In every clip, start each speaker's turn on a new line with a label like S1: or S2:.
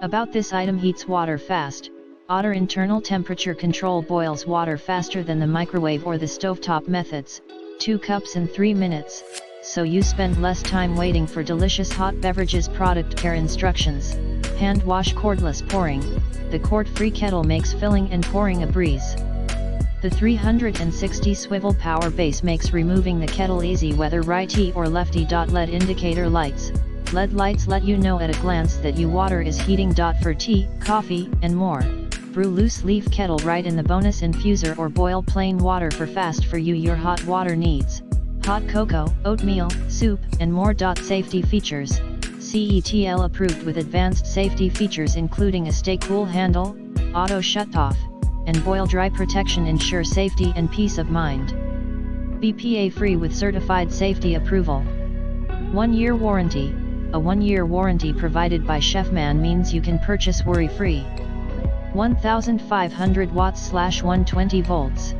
S1: About this item: heats water fast. Auto internal temperature control boils water faster than the microwave or the stovetop methods, 2 cups in 3 minutes, so you spend less time waiting for delicious hot beverages. Product care instructions: hand wash, cordless pouring. The cord-free kettle makes filling and pouring a breeze. The 360 swivel power base makes removing the kettle easy, whether righty or lefty. LED indicator lights. LED lights let you know at a glance that your water is heating. For tea, coffee, and more. Brew loose leaf kettle right in the bonus infuser, or boil plain water for fast for your hot water needs. Hot cocoa, oatmeal, soup, and more. Safety features: CETL approved with advanced safety features including a stay cool handle, auto shutoff, and boil dry protection. Ensure safety and peace of mind. BPA free with certified safety approval. 1-year warranty. A 1-year warranty provided by Chefman means you can purchase worry-free. 1500 watts/120 volts.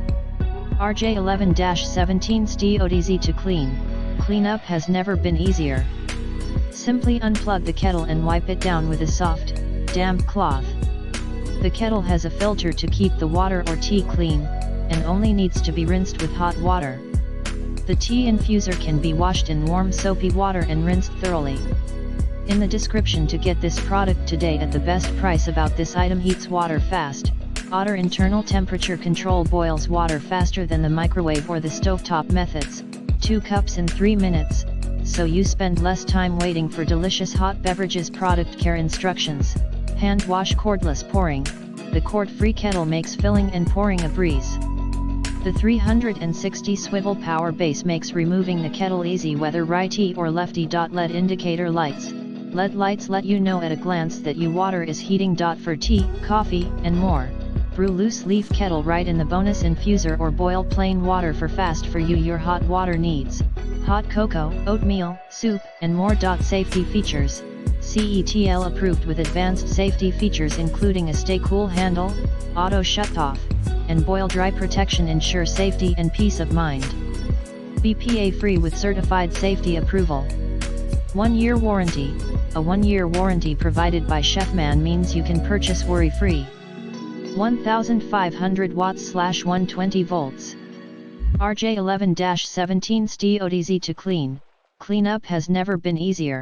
S1: RJ11-17 STODZ to clean. Cleanup has never been easier. Simply unplug the kettle and wipe it down with a soft, damp cloth. The kettle has a filter to keep the water or tea clean, and only needs to be rinsed with hot water. The tea infuser can be washed in warm soapy water and rinsed thoroughly. In the description to get this product today at the best price. About this item: heats water fast. Auto internal temperature control boils water faster than the microwave or the stovetop methods, 2 cups in 3 minutes, so you spend less time waiting for delicious hot beverages. Product care instructions: hand wash, cordless pouring. The cord-free kettle makes filling and pouring a breeze. The 360 swivel power base makes removing the kettle easy, whether righty or lefty. LED indicator lights. LED lights let you know at a glance that your water is heating. For tea, coffee, and more. Brew loose leaf kettle right in the bonus infuser, or boil plain water for fast for your hot water needs. Hot cocoa, oatmeal, soup, and more. Safety features: CETL approved with advanced safety features including a stay cool handle, auto shutoff, and boil dry protection. Ensure safety and peace of mind. BPA free with certified safety approval. 1-year warranty. A 1-year warranty provided by Chefman means you can purchase worry-free. 1500 watts/120 volts. RJ11-17 STODZ to clean. Cleanup has never been easier.